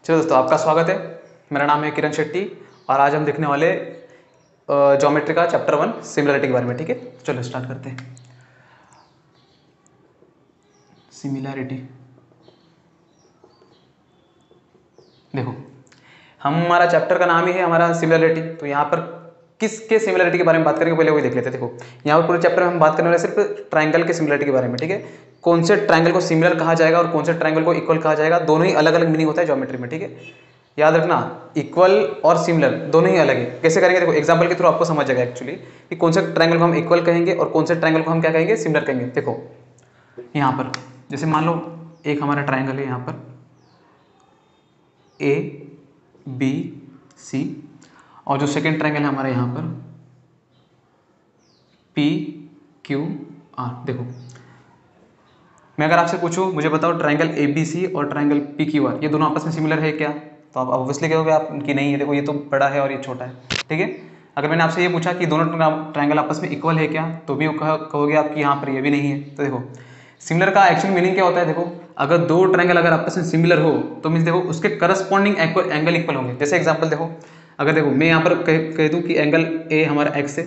चलो दोस्तों, आपका स्वागत है। मेरा नाम है किरण शेट्टी और आज हम देखने वाले ज्योमेट्री का चैप्टर 1 सिमिलरिटी के बारे में। ठीक है, चलो स्टार्ट करते हैं। सिमिलरिटी, देखो हमारा चैप्टर का नाम ही है हमारा सिमिलरिटी। तो यहाँ पर किसके सिमिलरिटी के बारे में बात करेंगे, पहले वही देख लेते हैं। देखो यहाँ पर पूरे चैप्टर में हम बात करने वाले सिर्फ ट्रायंगल के सिमिलरिटी के बारे में। ठीक है, कौन से ट्रायंगल को सिमिलर कहा जाएगा और कौन से ट्रायंगल को इक्वल कहा जाएगा, दोनों ही अलग अलग मीनिंग होता है ज्योमेट्री में। ठीक है, याद रखना, इक्वल और सिमिलर दोनों ही अलग है। कैसे करेंगे, देखो एग्जांपल के थ्रू आपको समझ जाएगा एक्चुअली कि कौन से ट्रायंगल को हम इक्वल कहेंगे और कौन से ट्रायंगल को हम क्या कहेंगे, सिमिलर कहेंगे। देखो यहाँ पर जैसे मान लो एक हमारा ट्रायंगल है यहाँ पर ए बी सी, और जो सेकेंड ट्रायंगल है हमारा यहाँ पर पी क्यू आर। देखो मैं अगर आपसे पूछूं, मुझे बताओ ट्रायंगल ए बी सी और ट्रायंगल पी क्यू आर ये दोनों आपस में सिमिलर है क्या? तो आप ऑब्वियसली कहोगे आप कि नहीं है, देखो ये तो बड़ा है और ये छोटा है। ठीक है, अगर मैंने आपसे ये पूछा कि दोनों ट्रायंगल आपस में इक्वल है क्या, तो भी कहोगे आप कि यहाँ पर ये भी नहीं है। तो देखो सिमिलर का एक्चुअल मीनिंग क्या होता है, देखो अगर दो ट्रायंगल अगर आपस में सिमिलर हो तो मीन्स देखो उसके करस्पॉन्डिंग एंगल इक्वल होंगे। जैसे एग्जांपल देखो, अगर देखो मैं यहाँ पर कह दूँ कि एंगल ए हमारा एक्स है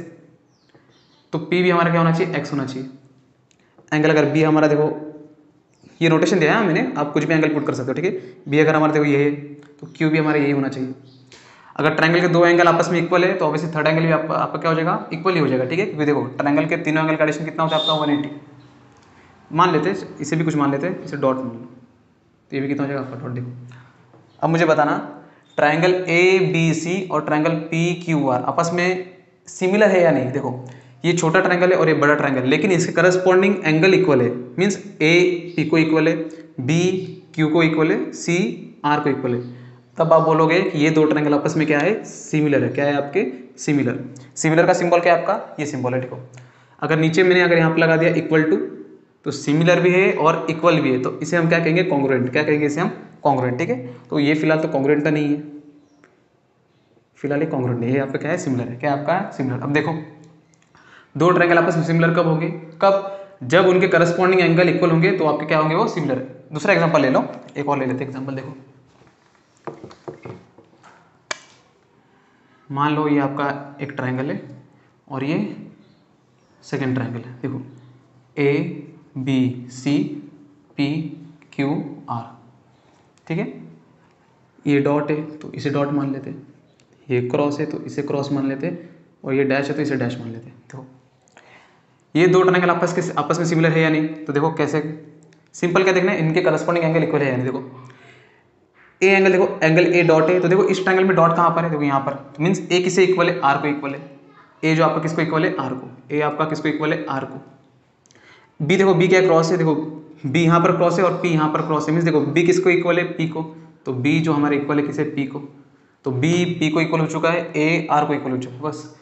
तो पी भी हमारा क्या होना चाहिए, एक्स होना चाहिए। एंगल अगर बी हमारा, देखो ये नोटेशन दिया है मैंने, आप कुछ भी एंगल पुट कर सकते हो। ठीक है, बी अगर हमारा देखो ये है तो क्यू भी हमारा यही होना चाहिए। अगर ट्रायंगल के दो एंगल आपस में इक्वल है तो ऑब्वियसली थर्ड एंगल भी आपका क्या हो जाएगा, इक्वल ही हो जाएगा। ठीक है, क्योंकि देखो ट्रायंगल के तीनों एंगल का एडिशन कितना होता है आपका, 180 मान लेते हैं। इसे भी कुछ मान लेते हैं, इसे डॉट मान लो, तो ये भी कितना हो जाएगा आपका डॉट। देखो अब मुझे बताना ट्रायंगल ए बी सी और ट्रायंगल पी क्यू आर आपस में सिमिलर है या नहीं। देखो ये छोटा ट्रायंगल है और ये बड़ा ट्रायंगल, लेकिन इसके करस्पॉन्डिंग एंगल इक्वल है। मीन्स ए पी को इक्वल है, बी क्यू को इक्वल है, सी आर को इक्वल है। तब आप बोलोगे कि ये दो ट्रायंगल आपस में क्या है, सिमिलर है। क्या है आपके, सिमिलर। सिमिलर का सिंबल क्या है आपका, ये सिंबल है। देखो अगर नीचे मैंने अगर यहाँ पर लगा दिया इक्वल टू, तो सिमिलर भी है और इक्वल भी है, तो इसे हम क्या कहेंगे, कॉन्ग्रुएंट। क्या कहेंगे इसे हम, कॉन्ग्रुएंट। ठीक है, तो ये फिलहाल तो कॉन्ग्रुएंट तो नहीं है, फिलहाल ये कॉन्ग्रुएंट नहीं है, आपका क्या है, सिमिलर है। क्या आपका सिमिलर। अब देखो दो ट्रायंगल आपस में सिमिलर कब होंगे, कब, जब उनके करस्पॉन्डिंग एंगल इक्वल होंगे तो आपके क्या होंगे, वो सिमिलर है। दूसरा एग्जांपल ले लो, एक और ले लेते हैं एग्जांपल। देखो मान लो ये आपका एक ट्रायंगल है और ये सेकेंड ट्रायंगल है। देखो A B C P Q R. ठीक है, ये डॉट है तो इसे डॉट मान लेते हैं, ये क्रॉस है तो इसे क्रॉस मान लेते हैं, और ये डैश है तो इसे डैश मान लेते हैं। देखो ये दो ट्रायंगल आपस में सिमिलर है या नहीं, तो देखो कैसे, सिंपल क्या देखना है, इनके करस्पॉन्डिंग एंगल इक्वल है या नहीं। देखो ए एंगल, देखो एंगल ए डॉट है तो देखो इस ट्रायंगल में डॉट कहाँ पर है, देखो यहाँ पर, मीन्स ए किसे इक्वल है, आर को इक्वल है। ए जो आपका किसको इक्वल है, आर को। ए आपका किसको इक्वल है, आर को। बी, देखो बी क्या क्रॉस है, देखो बी यहाँ पर क्रॉस है और पी यहाँ पर क्रॉस है। मीन्स देखो बी किसको इक्वल है, पी को, तो बी जो हमारे इक्वल है किसे, पी को। तो बी पी को इक्वल हो चुका है, ए आर को इक्वल हो चुका है। बस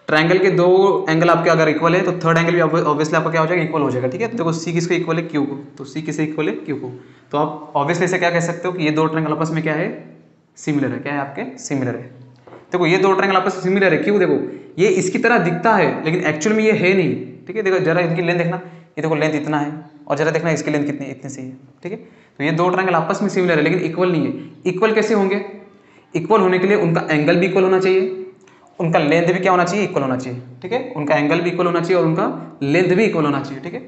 ट्रायंगल के दो एंगल आपके अगर इक्वल है तो थर्ड एंगल भी ऑब्वियसली आपका क्या हो जाएगा, इक्वल हो जाएगा। ठीक है, तो देखो सी किसको इक्वल है, क्यू को, तो सी किसे इक्वल है, क्यू को। तो आप ऑब्वियसली इसे क्या कह सकते हो कि ये दो ट्रायंगल आपस में क्या है, सिमिलर है। क्या है आपके, सिमिलर है। देखो ये दो ट्रायंगल आपस में सिमिलर है, क्यों, देखो ये इसकी तरह दिखता है लेकिन एक्चुअल में ये है नहीं। ठीक है, देखो जरा इनकी लेंथ देखना, ये देखो लेंथ इतना है और जरा देखना इसकी लेंथ कितनी, इतनी सी है। ठीक है, तो ये दो ट्रायंगल आपस में सिमिलर है लेकिन इक्वल नहीं है। इक्वल कैसे होंगे, इक्वल होने के लिए उनका एंगल भी इक्वल होना चाहिए, उनका लेंथ भी क्या होना चाहिए, इक्वल होना चाहिए। ठीक है, उनका एंगल भी इक्वल होना चाहिए और उनका लेंथ भी इक्वल होना चाहिए। ठीक है,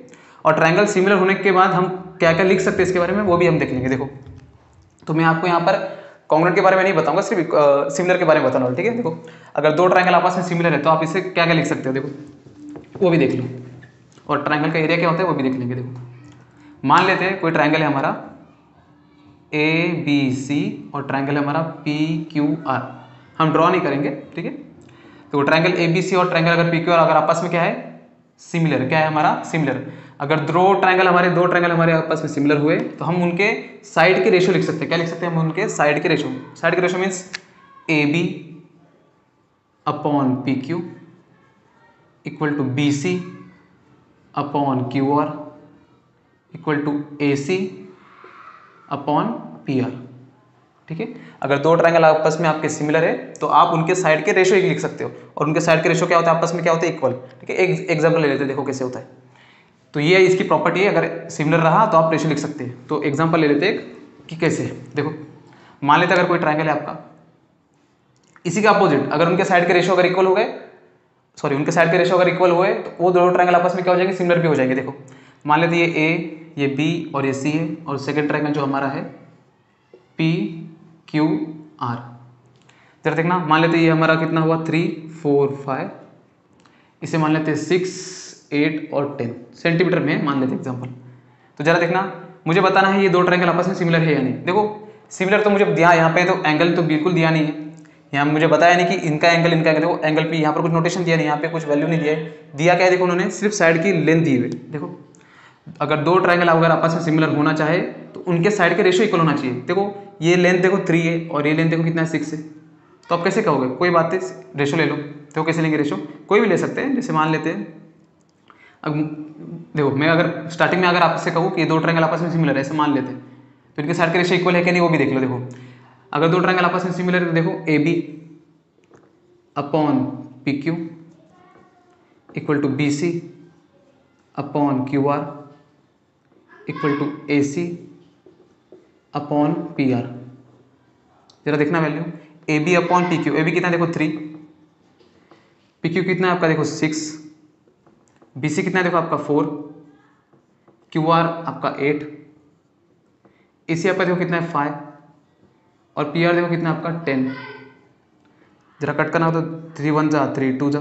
और ट्रायंगल सिमिलर होने के बाद हम क्या क्या लिख सकते हैं इसके बारे में, वो भी हम देख लेंगे। देखो तो मैं आपको यहाँ पर कॉन्ग्रुएंट के बारे में नहीं बताऊंगा, सिर्फ सिमिलर के बारे में बताना। ठीक है, देखो अगर दो ट्रायंगल आपस में सिमिलर है तो आप इसे क्या क्या लिख सकते हो, देखो वो भी देख लो, और ट्रायंगल का एरिया क्या होता है वो भी देख लेंगे। देखो मान लेते हैं कोई ट्रायंगल है हमारा ए बी सी और ट्रायंगल है हमारा पी क्यू आर, हम ड्रॉ नहीं करेंगे। ठीक है, तो ट्रायंगल ए बी सी और ट्रायंगल अगर पी क्यू आर अगर आपस में क्या है, सिमिलर। क्या है हमारा, सिमिलर। अगर दो ट्रायंगल हमारे आपस में सिमिलर हुए तो हम उनके साइड के रेशियो लिख सकते हैं। क्या लिख सकते हैं हम, उनके साइड के रेशियो। साइड के ratio means A B upon P Q equal to B C upon Q R equal to A C upon P R. ठीक है, अगर दो ट्रायंगल आपस में आपके सिमिलर है तो आप उनके साइड के रेशियो लिख सकते हो, और उनके साइड के रेशियो क्या होता है, आपस में क्या होता है, इक्वल। ठीक है, एक एग्जांपल ले लेते हैं, देखो कैसे होता है। तो ये इसकी प्रॉपर्टी है, अगर सिमिलर रहा तो आप रेशियो लिख सकते हैं। तो एग्जांपल ले लेते हैं कि कैसे। देखो मान लेते अगर कोई ट्रायंगल है आपका, इसी के अपोजिट अगर उनके साइड के रेशियो अगर इक्वल हो गए, सॉरी उनके साइड के रेशियो अगर इक्वल हुए तो वो दोनों ट्रायंगल आपस में क्या हो जाएंगे, सिमिलर भी हो जाएंगे। देखो मान लेते ये ए, ये बी और ये सी है, और सेकंड ट्रायंगल जो हमारा है पी क्यू आर। जरा देखना, मान लेते ये हमारा कितना हुआ 3 4 5, इसे मान लेते 6 8 और 10 सेंटीमीटर में मान लेते एग्जाम्पल। तो जरा देखना, मुझे बताना है ये दो ट्रायंगल आपस में सिमिलर है या नहीं। देखो सिमिलर तो मुझे दिया यहाँ पे, तो एंगल तो बिल्कुल दिया नहीं है, यहाँ मुझे बताया नहीं कि इनका एंगल इनका एंगल। देखो एंगल पी, यहाँ पर कुछ नोटेशन दिया नहीं, यहाँ पे कुछ वैल्यू नहीं दिया है। दिया क्या है, देखो उन्होंने सिर्फ साइड की लेंथ दी हुई। देखो अगर दो ट्रायंगल अगर आपस में सिमिलर होना चाहे तो उनके साइड के रेशियो इक्वल होना चाहिए। देखो ये लेंथ देखो 3 है और ये लेंथ देखो कितना है 6 है, तो आप कैसे कहोगे, कोई बात नहीं रेशियो ले लो। तो कैसे लेंगे रेशियो, कोई भी ले सकते हैं। जैसे मान लेते हैं, अब देखो मैं अगर स्टार्टिंग में अगर आपसे कहूँ कि ये दो ट्रायंगल आपस में सिमिलर है, ऐसे मान लेते हैं, तो इनके साइड के रेशियो इक्वल है कि नहीं वो भी देख लो। देखो अगर दो ट्रायंगल आपस में सिमिलर है तो देखो A B upon P Q equal to B C upon Q R equal to A C upon P R. जरा देखना value, A B upon P Q, A B कितना देखो 3, पी क्यू कितना है आपका देखो 6, बी सी कितना है देखो आपका 4, क्यू आर आपका 8, ए सी आपका देखो कितना है 5 और पी आर देखो कितना है आपका 10। जरा कट करना हो तो 3 1 जा 3 2 जा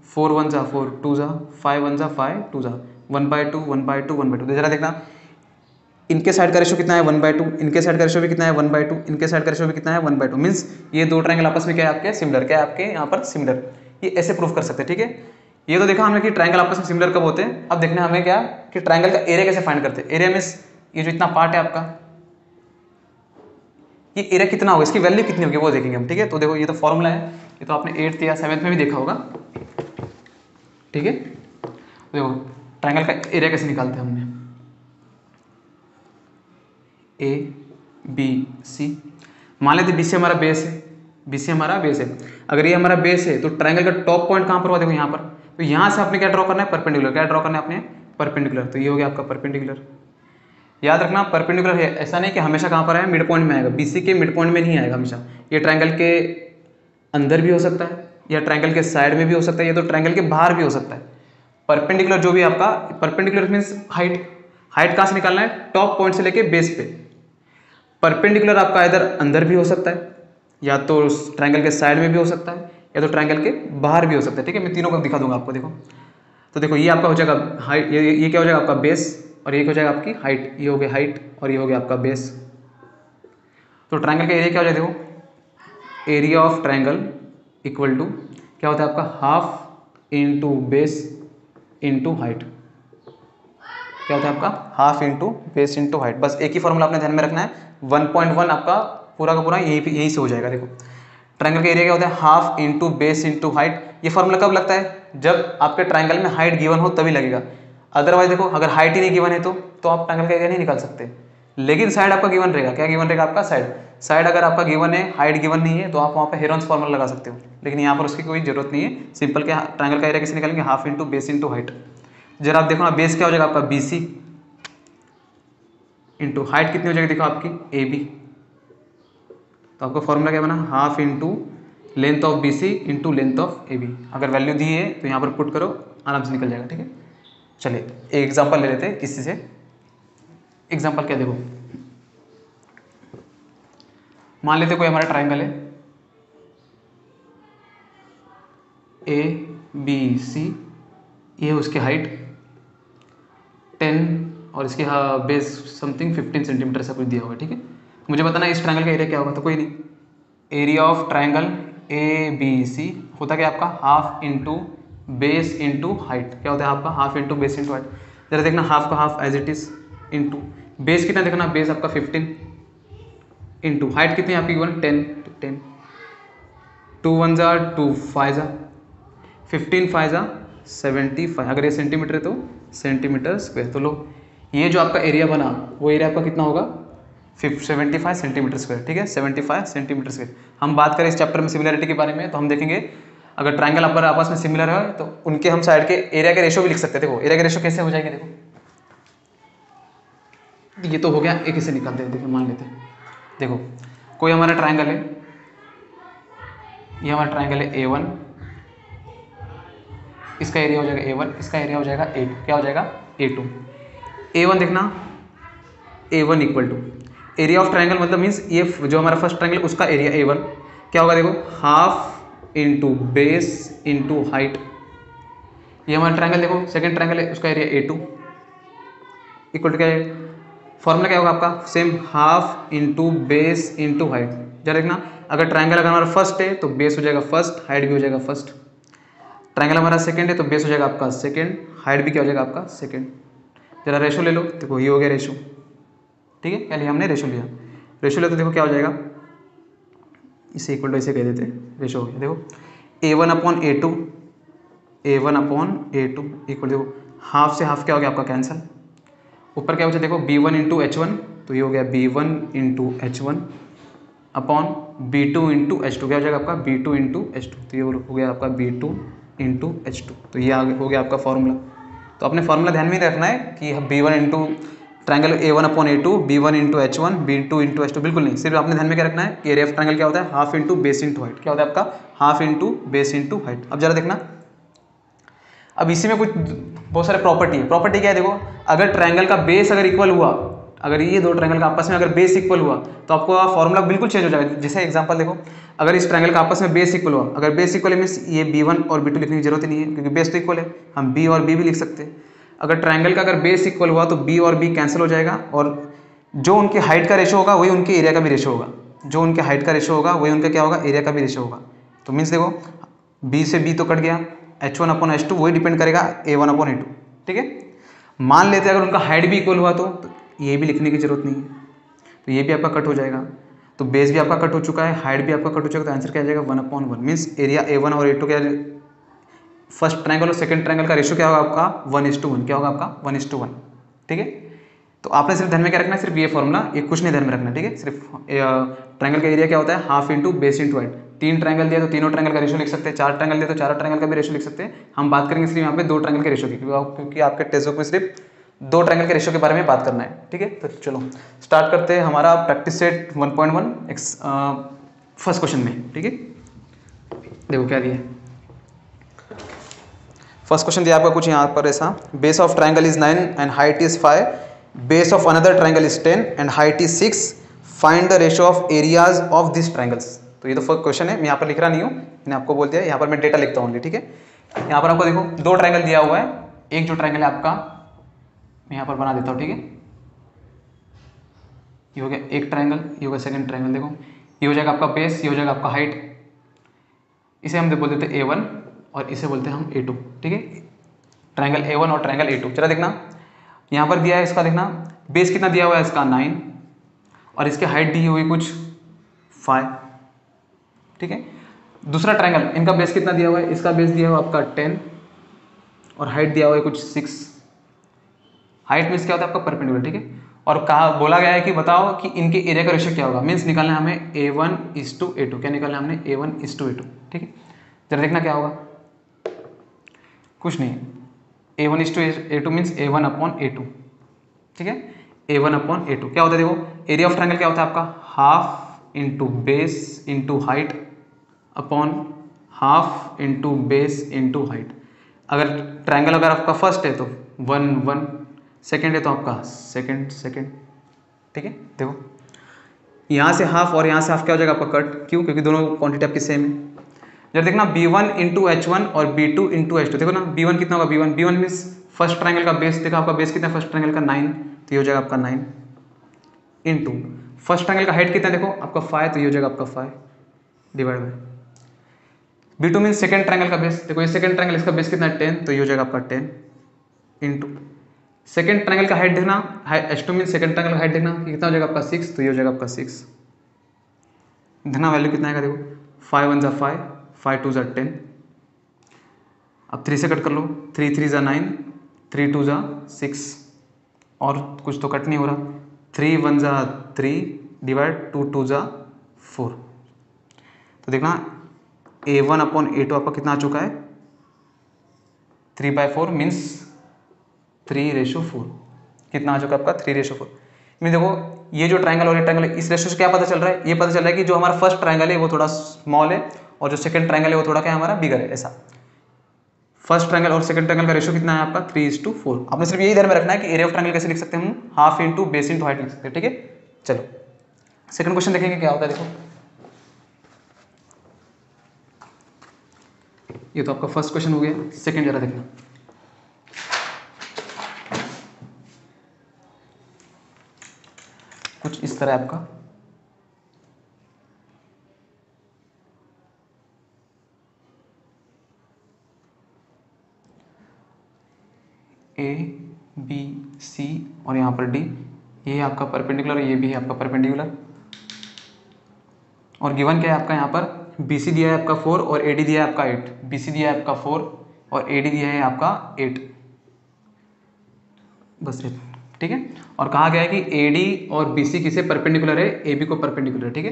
4 1 जा 4 2 जा 5 1 जा 5 2 जा 1/2 1/2 1/2। जरा देखना इनके साइड का रेशियो कितना है 1/2, इनके साइड का रेशियो भी कितना है 1/2, इनके साइड का रेशियो भी कितना है 1/2। मीन्स ये दो ट्रायंगल आपस में क्या है आपके सिमिलर, क्या है आपके यहाँ पर सिमिलर। ये ऐसे प्रूफ कर सकते हैं, ठीक है। ये तो देखा हमने कि ट्रायंगल आपस में सिमिलर कब होते हैं। अब देखना हमें क्या कि ट्रायंगल का एरिया कैसे फाइंड करते हैं। एरिया मीन्स ये जो इतना पार्ट है आपका, ये एरिया कितना होगा, इसकी वैल्यू कितनी होगी वो देखेंगे हम, ठीक है। तो देखो ये तो फॉर्मूला है, ये तो आपने 8th या 7th में भी देखा होगा, ठीक है। देखो ट्रायंगल का एरिया कैसे निकालते हैं हमने, ए बी सी, मान लेते बी सी हमारा बेस है, बी सी हमारा बेस है। अगर ये हमारा बेस है तो ट्रायंगल का टॉप पॉइंट कहाँ पर हुआ, देखो यहाँ पर। तो यहाँ से आपने क्या ड्रॉ करना है, परपेंडिकुलर। क्या ड्रॉ करना है आपने, परपेंडिकुलर। तो ये हो गया आपका परपेंडिकुलर। याद रखना परपेंडिकुलर है, ऐसा नहीं कि हमेशा कहाँ पर आए, मिड पॉइंट में आएगा। बीसी के मिड पॉइंट में नहीं आएगा हमेशा, ये ट्रायंगल के अंदर भी हो सकता है या ट्रायंगल के साइड में भी हो सकता है, या तो ट्रायंगल के बाहर भी हो सकता है। परपेंडिकुलर जो भी आपका, परपेंडिकुलर मीन्स हाइट, हाइट कहाँ से निकालना है, टॉप पॉइंट से लेके बेस पे। परपेंडिकुलर आपका इधर अंदर भी हो सकता है, या तो ट्रायंगल के साइड में भी हो सकता है, या तो ट्रायंगल के बाहर भी हो सकता है, ठीक है। मैं तीनों को दिखा दूंगा आपको। देखो तो देखो ये आपका हो जाएगा हाइट, ये क्या हो जाएगा आपका बेस, और ये हो जाएगा आपकी हाइट। ये हो गया हाइट और ये हो गया आपका बेस। तो ट्रायंगल का एरिया क्या हो जाएगा, देखो area of triangle equal to क्या होता है आपका, half into base into height. क्या होता है आपका, half into base into height. बस एक ही फॉर्मूला आपने ध्यान में रखना है, 1.1 आपका पूरा का पूरा यही से हो जाएगा। देखो ट्रायंगल का एरिया क्या होता है, half into base into height. ये फॉर्मूला कब लगता है, जब आपके ट्रायंगल में हाइट गिवन हो तभी लगेगा। अदरवाइज देखो अगर हाइट ही नहीं गिवन है तो आप ट्रायंगल का एरिया नहीं निकाल सकते। लेकिन साइड आपका गिवन रहेगा, क्या गिवन रहेगा आपका, साइड। साइड अगर आपका गिवन है, हाइट गिवन नहीं है, तो आप वहाँ पे हेरोन्स फॉर्मूला लगा सकते हो, लेकिन यहाँ पर उसकी कोई जरूरत नहीं है। सिंपल क्या ट्रायंगल का एरिया कैसे निकालेंगे, half into base into height. जरा आप देखो ना, बेस क्या हो जाएगा आपका BC इंटू हाइट कितनी हो जाएगी, देखो आपकी AB। तो आपका फॉर्मूला क्या बना, half into length of BC into length of AB। अगर वैल्यू दी है तो यहाँ पर पुट करो, आराम से निकल जाएगा, ठीक है। चलिए एक एग्जांपल ले लेते हैं इसी से। एग्जांपल क्या, देखो मान लेते कोई हमारा ट्रायंगल है ABC, ये है उसकी हाइट 10 और इसकी बेस समथिंग 15 सेंटीमीटर से कुछ दिया होगा, ठीक है। मुझे बताना इस ट्रायंगल का एरिया क्या होगा, तो कोई नहीं, एरिया ऑफ ट्रायंगल ABC होता क्या आपका, half into base into height. क्या होता है आपका, half into base into height. जरा देखना हाफ का half as it is into base कितना, देखना बेस आपका 15 इंटू हाइट कितनी है आपकी गिवन 10, तो 10 2 1 जा 2 5 जा 15 5 जा 75। अगर ये सेंटीमीटर है तो सेंटीमीटर स्क्वायर। तो लो ये जो आपका एरिया बना वो एरिया आपका कितना होगा, 75 सेंटीमीटर स्क्वायर, ठीक है, 75 सेंटीमीटर स्क्वायर। हम बात करें इस चैप्टर में सिमिलरिटी के बारे में, तो हम देखेंगे अगर ट्रायंगल आपस में सिमिलर है तो उनके हम साइड के एरिया के रेशियो भी लिख सकते हैं। देखो एरिया के रेशियो कैसे हो जाएंगे, देखो ये तो हो गया, एक इसे निकालते हैं, देखिए मान लेते हैं। देखो कोई हमारा ट्राइंगल है, ये हमारा ट्राइंगल है A1, इसका एरिया हो जाएगा A1, इसका एरिया हो जाएगा A2, क्या हो जाएगा A2। A1 देखना, A1 equal to area of triangle मतलब मीन्स ये जो हमारा फर्स्ट ट्राइंगल उसका एरिया A1 क्या होगा, देखो half into base into height. ये हमारा ट्राइंगल देखो सेकंड ट्राइंगल है, उसका एरिया A2 इक्वल टू क्या है, फॉर्मूला क्या होगा आपका same, half into base into height. जरा देखना, अगर ट्राइंगल अगर हमारा फर्स्ट है तो बेस हो जाएगा फर्स्ट, हाइट भी हो जाएगा फर्स्ट। ट्राइंगल हमारा सेकंड है तो बेस हो जाएगा आपका सेकंड, हाइट भी क्या हो जाएगा आपका सेकंड। जरा रेशो ले लो, देखो ये हो गया रेशो, ठीक है, क्या लिया हमने रेशो लिया। रेशो ले तो देखो क्या हो जाएगा, इसे इक्वल टू इसे कह देते हैं, रेशो हो गया। देखो A1 upon A2, A1 upon A2 equal, देखो हाफ से हाफ क्या हो गया आपका कैंसल, ऊपर क्या बचा देखो B1 इंटू H1, तो ये हो गया B1 into H1 upon B2 into H2, क्या हो जाएगा आपका B2 इंटू H2, तो ये हो गया आपका B2 इंटू H2। तो ये हो गया आपका फॉर्मूला। तो अपने फॉर्मूला ध्यान में रखना है कि B1 into triangle A1 upon A2, B1 into H1, B2 into H2, बिल्कुल नहीं, सिर्फ आपने ध्यान में क्या रखना है कि एरिया ऑफ ट्राइंगल क्या होता है, half into base into height. क्या होता है आपका, half into base into height. अब जरा देखना, अब इसी में कुछ बहुत सारे प्रॉपर्टी है। प्रॉपर्टी क्या है, देखो अगर ट्राइंगल का बेस अगर इक्वल हुआ, अगर ये दो ट्राइंगल का आपस में अगर बेस इक्वल हुआ तो आपको फॉर्मूला बिल्कुल चेंज हो जाएगा। जैसे एग्जांपल देखो, अगर इस ट्राइंगल का आपस में बेस इक्वल हुआ, अगर बेस इक्वल है मीन्स ये B1 और B2 लिखने की जरूरत ही नहीं है क्योंकि बेस तो इक्वल है, हम B और B भी लिख सकते हैं। अगर ट्राइंगल का अगर बेस इक्वल हुआ तो B और B कैंसिल हो जाएगा, और जो उनकी हाइट का रेशो होगा वही उनके एरिया का भी रेशो होगा, जो उनके हाइट का रेशो होगा वही उनका क्या होगा, एरिया का भी रेशो होगा। तो मीन्स देखो B से B तो कट गया, H1 अपॉन H2 वही डिपेंड करेगा A1 अपॉन A2, ठीक है। मान लेते हैं अगर उनका हाइट भी इक्वल हुआ तो ये भी लिखने की जरूरत नहीं है, तो ये भी आपका कट हो जाएगा। तो बेस भी आपका कट हो चुका है, हाइट भी आपका कट हो चुका है, तो आंसर क्या आ जाएगा 1/1। मीन्स एरिया A1 और A2 क्या, फर्स्ट ट्राइंगल और सेकंड ट्राइंगल का रेशो क्या होगा आपका 1:1, क्या होगा आपका 1:1, ठीक है। तो आपने सिर्फ ध्यान में क्या रखना है, सिर्फ ये फॉर्मूला, ये कुछ नहीं ध्यान में रखना, ठीक है। सिर्फ ट्राइंगल का एरिया क्या होता है, half into base into height. तीन ट्राइंगल दिया तो तीनों ट्राइंगल का रेशो लिख सकते हैं, चार ट्राइंगल दिया तो चारों ट्राइंगल का भी रेशो लिख सकते हैं। हम बात करेंगे सिर्फ यहाँ पे दो ट्राइंगल के रेशो की, क्योंकि आपके टेस्ट बुक में सिर्फ दो ट्राइंगल के रेशो के बारे में बात करना है, ठीक है। तो चलो स्टार्ट करते हैं हमारा प्रैक्टिस सेट 1.1 फर्स्ट क्वेश्चन में, ठीक है। देखो क्या दिया, फर्स्ट क्वेश्चन दिया आपका कुछ यहाँ पर ऐसा, base of triangle is 9 and height is 5, base of another triangle is 10 and height is 6, find the ratio of areas of this triangles. तो ये तो फर्स्ट क्वेश्चन है, मैं यहाँ पर लिख रहा नहीं हूँ, मैंने आपको बोल दिया, यहाँ पर मैं डेटा लिखता हूँ ओनली, ठीक है। यहाँ पर आपको देखो दो ट्राइंगल दिया हुआ है, एक जो ट्राइंगल है आपका मैं यहाँ पर बना देता हूँ, ठीक है। ये हो गया एक ट्राइंगल, ये हो गया सेकंड ट्राइंगल। देखो ये हो जाएगा आपका बेस, ये हो जाएगा आपका हाइट, इसे हम बोल देते हैं A1 और इसे बोलते हैं हम A2, ठीक है। ट्राइंगल A1 और ट्राइंगल A2। चला देखना यहाँ पर दिया है, इसका देखना बेस कितना दिया हुआ है, इसका 9 और इसकी हाइट दी हुई कुछ 5, ठीक है। दूसरा ट्राइंगल इनका बेस कितना दिया हुआ है, इसका बेस दिया हुआ आपका 10 और हाइट दिया हुआ है कुछ 6। हाइट मीन्स क्या होता है आपका परपेंडिकुलर, ठीक है। और कहा बोला गया है कि बताओ कि इनके एरिया का रेशियो क्या होगा, मीन्स निकालना है हमें A1:A2, क्या निकालना है हमने A1:A2, ठीक है। जरा देखना क्या होगा, कुछ नहीं, A1:A2 means A1 upon A2, ठीक है। A1 अपॉन A2 क्या होता है, देखो एरिया ऑफ ट्राइंगल क्या होता है आपका, half into base into height upon half into base into height. अगर ट्राइंगल अगर आपका फर्स्ट है तो 1 1, सेकेंड है तो आपका सेकेंड, ठीक है। देखो यहाँ से हाफ और यहाँ से हाफ क्या हो जाएगा आपका कट, क्यों, क्योंकि दोनों क्वांटिटी आपकी सेम है। जब देखना B1 इंटू H1 और B2 इंटू H2, देखो ना B1 कितना होगा, B1 मीन्स फर्स्ट ट्राइंगल का बेस, देखा आपका बेस कितना है फर्स्ट ट्राइंगल का 9, तो ये हो जाएगा आपका 9 इंटू फर्स्ट ट्राइंगल का हाइट कितना है, देखो आपका 5, तो ये हो जाएगा आपका 5 divide by B2 means second triangle का बेस, देखो ये सेकंड ट्राइंगल, इसका बेस कितना है 10, तो ये हो जाएगा आपका 10 इंटू सेकंड ट्राइंगल का हाइट देखना, H2 मीन्स सेकंड ट्राइंगल का हाइट देखना कि कितना हो जाएगा आपका 6, तो ये हो जाएगा आपका 6। देखना वैल्यू कितना आएगा, देखो 5 1 = 5, 5 2 = 10, अब 3 से कट कर लो, 3 3 = 9, 3 2 = 6 और कुछ तो कट नहीं हो रहा, 3 1 = 3 डिवाइड 2 2 = 4। तो देखना A1 अपॉन A2 आपका कितना आ चुका है 3/4 मीन्स 3:4, कितना आ चुका है आपका 3:4। मैं देखो ये जो ट्रायंगल और ये ट्रायंगल, इस रेशो से क्या पता चल रहा है, ये पता चल रहा है कि जो हमारा फर्स्ट ट्रायंगल है वो थोड़ा स्मॉल है और जो सेकंड ट्रायंगल है वो थोड़ा क्या हमारा बिगर है। ऐसा फर्स्ट ट्रायंगल और सेकंड ट्रायंगल का रेशो कितना है आपका 3:4। आपने सिर्फ यही ध्यान में रखना है कि एरिया ऑफ ट्रायंगल कैसे लिख सकते हैं हम, half into base into height लिख सकते हैं। ठीक है, चलो सेकंड क्वेश्चन देखेंगे क्या होता है। देखो ये तो आपका फर्स्ट क्वेश्चन हो गया, सेकंड जरा देखना। कुछ इस तरह आपका ए बी सी और यहाँ पर डी, ये है आपका परपेंडिकुलर, ये भी है आपका परपेंडिकुलर। और गिवन क्या है आपका, यहाँ पर बी सी दिया है आपका 4 और ए डी दिया है आपका 8। बी सी दिया है आपका 4 और ए डी दिया है आपका 8, बस ये ठीक है। और कहा गया है कि ए डी और बी सी किसे परपेंडिकुलर है, ए बी को परपेंडिकुलर है। ठीक है,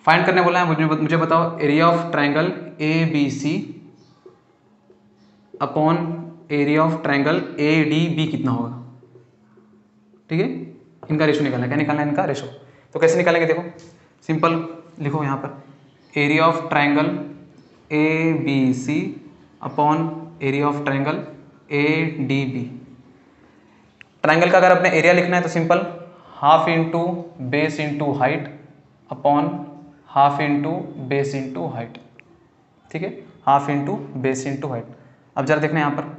फाइंड करने बोला है मुझे बताओ area of triangle A B C upon area of triangle A D B कितना होगा। ठीक है, इनका रेशो निकालना है। क्या निकालना है इनका रेशो, तो कैसे निकालेंगे देखो, सिंपल लिखो यहाँ पर area of triangle A B C upon area of triangle A D B. Triangle का अगर अपने एरिया लिखना है तो simple half into base into height upon half into base into height. ठीक है, half into base into height. अब जरा देखना यहाँ पर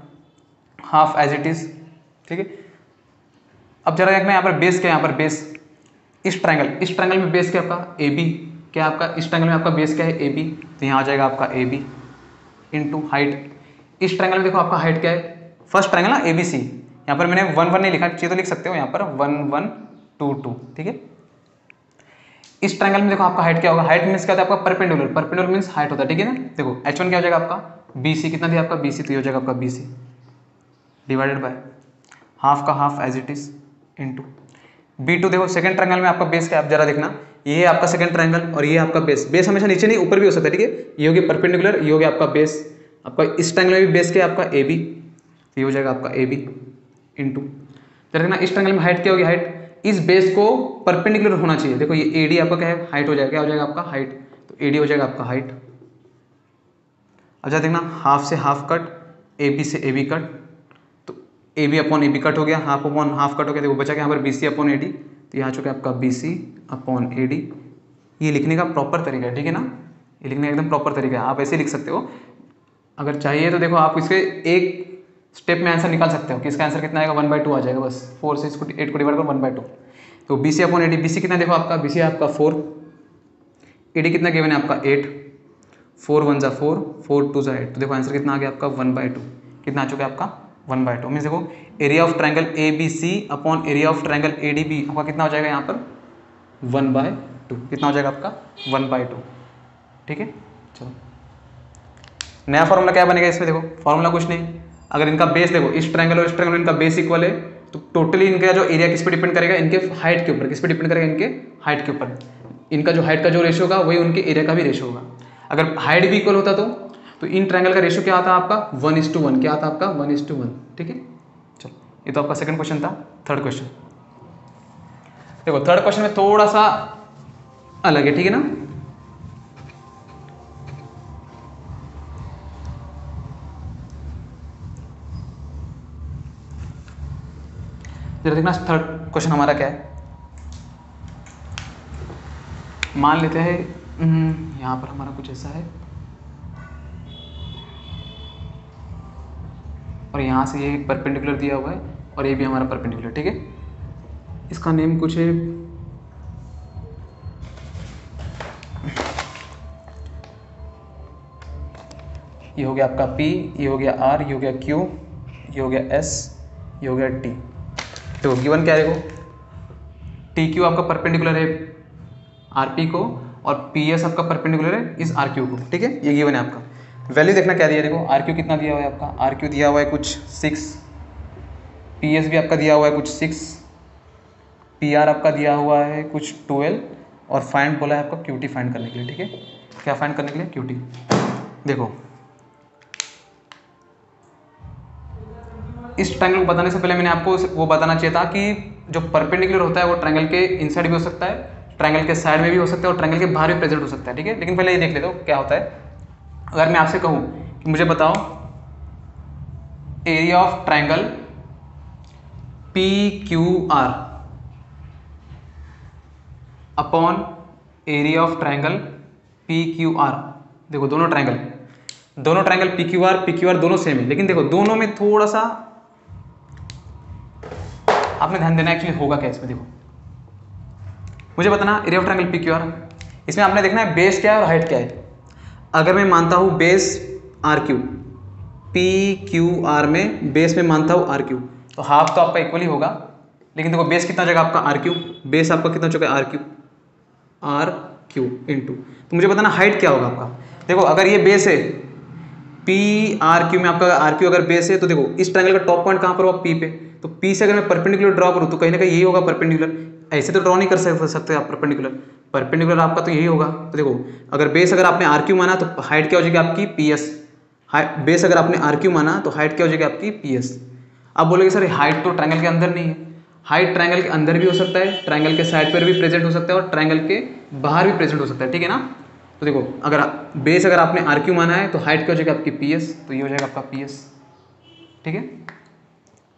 हाफ एज इट इज। ठीक है, अब जरा देखना यहाँ पर बेस क्या है, यहाँ पर बेस इस ट्राइंगल में बेस क्या आपका ए बी, क्या आपका इस ट्राइंगल में आपका बेस क्या है ए बी, तो यहाँ आ जाएगा आपका ए बी इंटू हाइट। इस ट्राइंगल में देखो आपका हाइट क्या है, फर्स्ट ट्राइंगल ना ए बी सी, यहाँ पर मैंने 1 1 नहीं लिखा, चाहिए तो लिख सकते हो यहाँ पर 1 1 2 2। ठीक है, इस ट्राइंगल में देखो आपका हाइट क्या होगा, हाइट मीन्स क्या होता है आपका परपेंडिकुलर, परपेंडिकुलर मीन्स हाइट होता है। ठीक है ना, देखो h1 क्या हो जाएगा आपका बी सी, कितना दिया आपका बी सी, तो ये हो जाएगा आपका B C divided by half का half as it is into B2। देखो सेकंड ट्रायंगल में आपका बेस क्या है, आप जरा देखना, ये है आपका सेकंड ट्रायंगल और ये आपका बेस। बेस हमेशा नीचे नहीं ऊपर भी हो सकता है। ठीक है, ये हो गया परपेंडिकुलर, ये हो गया आपका बेस। आपका इस ट्रायंगल में भी बेस क्या है आपका ए बी, तो ये हो जाएगा आपका ए बी इंटू, जरा देखना इस ट्रायंगल में हाइट क्या होगी, हाइट इस बेस को परपेंडिकुलर होना चाहिए। देखो ये ए डी आपका क्या है, हाइट हो जाएगा, क्या हो जाएगा आपका हाइट, तो ए डी हो जाएगा आपका हाइट। अब जरा देखना हाफ से हाफ कट, ए बी से A B cut, A B upon A B cut हो गया, हाफ अपॉन हाफ कट हो गया। देखो बचा क्या यहाँ पर B C upon A D, तो यहाँ चुका आपका B C upon A D. ये लिखने का प्रॉपर तरीका है। ठीक है ना, ये लिखने का एकदम प्रॉपर तरीका है, आप ऐसे लिख सकते हो। अगर चाहिए तो देखो आप इसके एक स्टेप में आंसर निकाल सकते हो कि इसका आंसर कितना आएगा 1/2 आ जाएगा, बस 4 से इसको 8 को डिवाइड करो 1/2। तो B C upon A D, B C कितना देखो आपका बी सी आपका 4, ए डी कितना गिवन है आपका 8, 4 1 जा 4, 4 2 जा 8, तो देखो आंसर कितना आ गया आपका 1/2। कितना आ चुका है आपका 1/2। मीन्स देखो area of triangle A B C upon area of triangle A D B आपका कितना हो जाएगा यहाँ पर 1/2। कितना हो जाएगा आपका 1/2। ठीक है, चलो नया फॉर्मूला क्या बनेगा इसमें, देखो फॉर्मूला कुछ नहीं, अगर इनका बेस देखो इस ट्रायंगल और इस ट्रायंगल में इनका बेस इक्वल है, तो टोटली इनका जो एरिया किस पे डिपेंड करेगा, इनके हाइट के ऊपर। किस पे डिपेंड करेगा, इनके हाइट के ऊपर। इनका जो हाइट का जो रेशियो होगा वही उनके एरिया का भी रेशियो होगा। अगर हाइट भी इक्वल होता तो इन ट्रायंगल का रेशियो क्या आता आपका 1:1, क्या आता आपका 1:1। ठीक है, चलो ये तो आपका सेकंड क्वेश्चन था। थर्ड क्वेश्चन देखो, थर्ड क्वेश्चन में थोड़ा सा अलग है। ठीक है ना, जरा देखना थर्ड क्वेश्चन हमारा क्या है। मान लेते हैं यहाँ पर हमारा कुछ ऐसा है और यहाँ से ये परपेंडिकुलर दिया हुआ है और ये भी हमारा परपेंडिकुलर। ठीक है, इसका नेम कुछ है ये हो गया आपका P, ये हो गया R, ये हो गया Q, ये हो गया S, ये हो गया T। देखो गिवन क्या है, देखो TQ आपका परपेंडिकुलर है RP को और PS आपका परपेंडिकुलर है इस RQ को। ठीक है, ये गिवन है आपका। वैल्यू देखना क्या दिया है, देखो RQ कितना दिया हुआ है आपका, RQ दिया हुआ है कुछ 6, PS भी आपका दिया हुआ है कुछ 6, PR आपका दिया हुआ है कुछ 12 और फाइंड बोला है आपका QT फाइंड करने के लिए। ठीक है, क्या फाइंड करने के लिए, QT। देखो इस ट्रायंगल को बताने से पहले मैंने आपको वो बताना चाहिए था कि जो परपेंडिकुलर होता है वो ट्रायंगल के इनसाइड भी हो सकता है, ट्रायंगल के साइड में भी हो सकता है और ट्रायंगल के बाहर भी प्रेजेंट हो सकता है, ठीक है। लेकिन पहले ये देख लेते हो क्या होता है। अगर मैं आपसे कहूँ कि मुझे बताओ area of triangle P Q are upon area of triangle P Q are, देखो दोनों ट्रायंगल पी क्यू आर दोनों सेम है, लेकिन देखो दोनों में थोड़ा सा आपने ध्यान देना एक्चुअली होगा क्या इसमें। देखो मुझे बताना area of triangle P Q are, इसमें आपने देखना है बेस क्या है और हाइट क्या है। अगर मैं मानता हूं base R Q, P Q R में बेस में मानता हूं आर क्यू, तो हाफ तो आपका इक्वली होगा, लेकिन देखो बेस कितना हो जाएगा आपका आर क्यू, बेस आपका कितना हो चुका है आर क्यू इंटू, तो मुझे बताना हाइट क्या होगा आपका। देखो अगर ये बेस है पी आर क्यू में, आपका आर क्यू अगर बेस है तो देखो इस ट्रायंगल का टॉप पॉइंट कहाँ पर होगा पी पे, तो पी से अगर मैं परपेंडिकुलर ड्रॉ करूँ तो कहीं ना कहीं यही होगा परपेंडिकुलर, ऐसे तो ड्रॉ नहीं कर सकते आप परपेंडिकुलर आपका तो यही होगा। तो देखो अगर बेस अगर आपने आर क्यू माना तो हाइट क्या हो जाएगी आपकी पी एस, बेस अगर आपने आर क्यू माना तो हाइट क्या हो जाएगी आपकी पी एस। अब बोलेंगे सर हाइट तो ट्रायंगल के अंदर नहीं है, हाइट ट्रायंगल के अंदर भी हो सकता है, ट्रायंगल के साइड पर भी प्रेजेंट हो सकता है और ट्रायंगल के बाहर भी प्रेजेंट हो सकता है, ठीक है ना। तो देखो अगर बेस अगर आपने आर क्यू माना है तो हाइट क्या हो जाएगी आपकी पी एस, तो ये हो जाएगा आपका पी एस, ठीक है।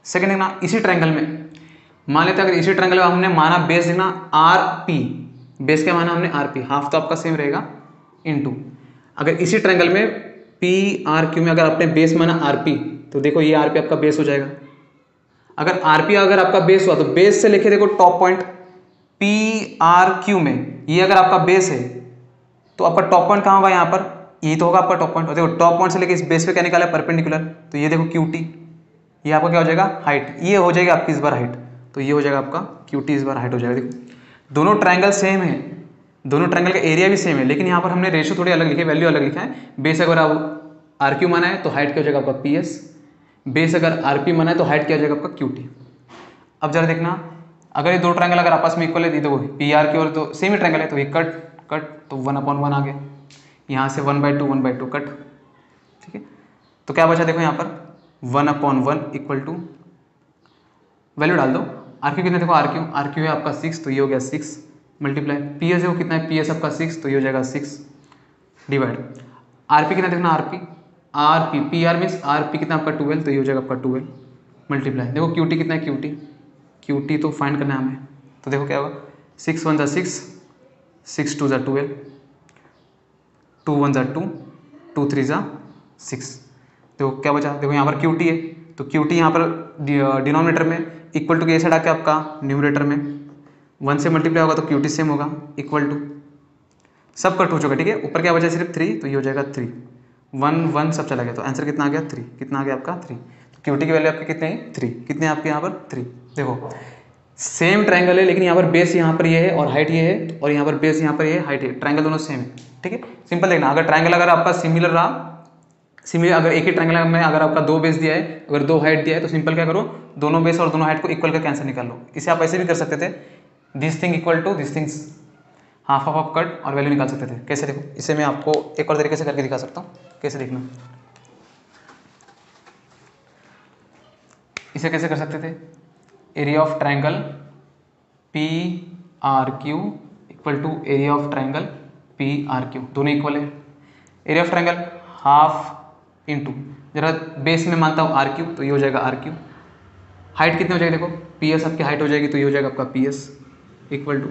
सेकंड देखना इसी ट्रायंगल में मान लेते हैं, अगर इसी ट्रायंगल में हमने माना बेस देखना आर पी, बेस क्या माना हमने आर पी, हाफ तो आपका सेम रहेगा इनटू, अगर इसी ट्रायंगल में पी आर क्यू में अगर आपने बेस माना आर पी, तो देखो ये आर पी आपका बेस हो जाएगा। अगर आर पी अगर आपका बेस हुआ तो बेस से लेके देखो top point P R Q में, ये अगर आपका बेस है तो आपका टॉप पॉइंट कहाँ होगा, यहाँ पर यही तो होगा आपका टॉप पॉइंट। और देखो टॉप पॉइंट से लेके इस बेस पे क्या निकाला है परपेंडिकुलर, तो ये देखो क्यू टी, ये आपका क्या हो जाएगा हाइट, ये हो जाएगा आपकी इस बार हाइट, तो ये हो जाएगा आपका क्यू टी इस बार हाइट हो जाएगा। देखो दोनों ट्रायंगल सेम है, दोनों ट्रायंगल का एरिया भी सेम है, लेकिन यहाँ पर हमने रेशो थोड़ी अलग लिखे, वैल्यू अलग लिखा है। बेस अगर आप आर क्यू माना है तो हाइट क्या हो जाएगा आपका पी एस, बेस अगर आर पी माना है तो हाइट क्या हो जाएगा आपका क्यू टी। अब जरा देखना अगर ये दो ट्रायंगल अगर आपस में इक्वल है, देखो पी आर क्यू और तो सेम ही ट्रायंगल है, तो ये कट कट तो 1/1 आ गया, यहाँ से 1/2 कट, ठीक है। तो क्या बचा देखो यहाँ पर 1/1 इक्वल टू वैल्यू डाल दो, आर क्यू कितना देखो आर क्यू है आपका 6, तो ये हो गया 6 मल्टीप्लाई पी एस देखो कितना है पी एस आपका 6, तो ये हो जाएगा 6 डिवाइड आर पी कितना देखना R P P R means R P कितना आपका 12, तो ये हो जाएगा आपका 12 मल्टीप्लाई देखो क्यू टी कितना है क्यू टी तो फाइंड करना है हमें, तो देखो क्या होगा 6 1 6, 6 2 12, 2 1 2, 2 3 6, देखो क्या बचा, देखो यहाँ पर क्यू टी है तो क्यू टी यहाँ पर डिनोमिनेटर में इक्वल टू के साइड आके आपका न्यूमरेटर में 1 से मल्टीप्लाई होगा तो क्यू टी सेम होगा इक्वल टू, सब कट हो चुका, ठीक है। ऊपर क्या बचा सिर्फ 3, तो ये हो जाएगा 3 1 1 सब चला गया, तो आंसर कितना आ गया 3, कितना आ गया आपका 3, तो क्यू टी की वैल्यू आपकी कितनी है 3, कितने आपके यहाँ पर 3। देखो सेम ट्रायंगल है लेकिन यहाँ पर बेस यहाँ पर ये है और हाइट ये है, और यहाँ पर बेस यहाँ पर ये है हाइट है, ट्रायंगल दोनों सेम है, ठीक है। सिंपल देखना अगर ट्रायंगल अगर आपका सिमिलर रहा, सिमिलर अगर एक ही ट्रायंगल में अगर आपका 2 बेस दिया है, अगर 2 हाइट दिया है, तो सिंपल क्या करो दोनों बेस और दोनों हाइट को इक्वल करके आंसर निकाल लो। इसे आप ऐसे भी कर सकते थे, this thing equal to this things, half of cut और वैल्यू निकाल सकते थे। कैसे देखो इसे मैं आपको एक और तरीके से करके दिखा सकता हूँ, कैसे देखना, इसे कैसे कर सकते थे, area of triangle P R Q equal to area of triangle P R Q, दोनों इक्वल है। Area of triangle half into जरा बेस में मानता हूँ आर क्यू, तो ये हो जाएगा आर क्यू, हाइट कितनी हो जाएगी देखो पी एस आपकी हाइट हो जाएगी, तो ये हो जाएगा आपका पी एस इक्वल टू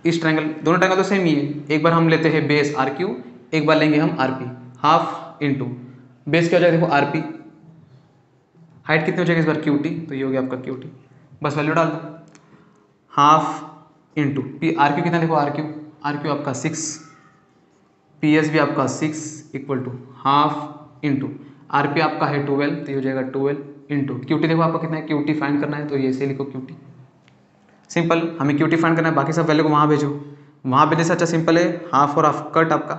इस ट्रायंगल, दोनों ट्रायंगल तो सेम ही है, एक बार हम लेते हैं बेस आर क्यू, एक बार लेंगे हम R P, half into base क्या हो जाएगा देखो आर पी, हाइट कितनी हो जाएगी इस बार क्यू टी, तो ये हो गया आपका क्यू टी, बस वैल्यू डाल दो, half into P R Q कितना देखो आर क्यू आपका 6, पी एस भी आपका 6 equal to half into R P आपका है 12, तो ये हो जाएगा 12 इंटू क्यू टी देखो आपका कितना है क्यू टी फाइंड करना है, तो ये ऐसे लिखो क्यू टी, सिंपल हमें क्यू टी फाइंड करना है, बाकी सब वैल्यू को वहाँ भेजो, वहाँ भेजने से अच्छा सिंपल है हाफ और हाफ कट आपका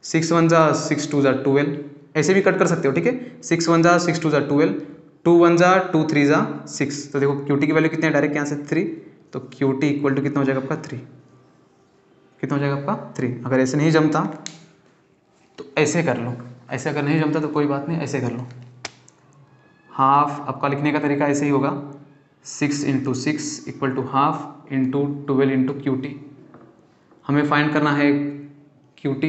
6 1 6 2 12, ऐसे भी कट कर सकते हो, ठीक है 6 1 6 2 12, 2 1 2 3 6, तो देखो क्यू टी की वैल्यू कितनी है डायरेक्ट यहाँ से 3, तो क्यू टी इक्वल टू कितना हो जाएगा आपका 3, कितना हो जाएगा आपका 3। अगर ऐसे नहीं जमता तो ऐसे कर लो, ऐसे अगर नहीं जमता तो कोई बात नहीं ऐसे कर लो, हाफ आपका लिखने का तरीका ऐसे ही होगा 6 into 6 equal to half into 12 into Q T. हमें फाइंड करना है Q T,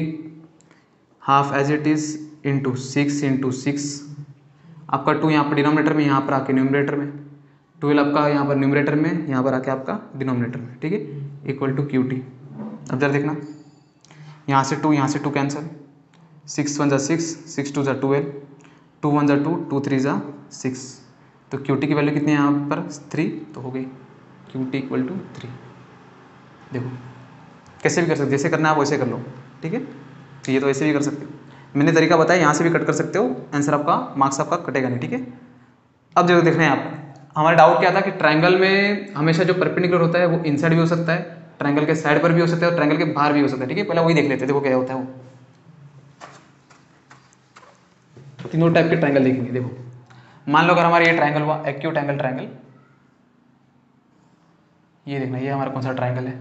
half as it is into 6 into 6, आपका 2 यहाँ पर डिनोमिनेटर में, यहाँ पर आके न्यूमरेटर में, 12 आपका यहाँ पर न्यूमरेटर में, यहाँ पर आके आपका डिनोमिनेटर में, ठीक है, इक्वल टू क्यू टी। अब जरा देखना, यहाँ से 2 कैंसिल, 6 1 ज़ा 6, 6 2 ज़ा 12, 2 1 ज़ा 2, 2 3 ज़ा 6, तो क्यू टी की वैल्यू कितनी है यहाँ पर 3, तो हो गई क्यू टी इक्वल टू 3। देखो कैसे भी कर सकते, जैसे करना है आप वैसे कर लो, ठीक है, तो ये तो ऐसे भी कर सकते हो, मैंने तरीका बताया, यहाँ से भी कट कर सकते हो, आंसर आपका, मार्क्स आपका कटेगा नहीं, ठीक है। अब जो देख रहे हैं आप, हमारा डाउट क्या था कि ट्रायंगल में हमेशा जो परपेंडिकुलर होता है वो इनसाइड भी हो सकता है, ट्रायंगल के साइड पर भी हो सकता है और ट्रायंगल के बाहर भी हो सकता है, ठीक है। पहले वही देख लेते हैं, देखो क्या होता है वो, तीनों टाइप के ट्रायंगल देखेंगे। देखो मान लो अगर हमारा ये ट्रायंगल हुआ एक्यूट एंगल ट्रायंगल, ये देखना, ये हमारा कौन सा ट्रायंगल है,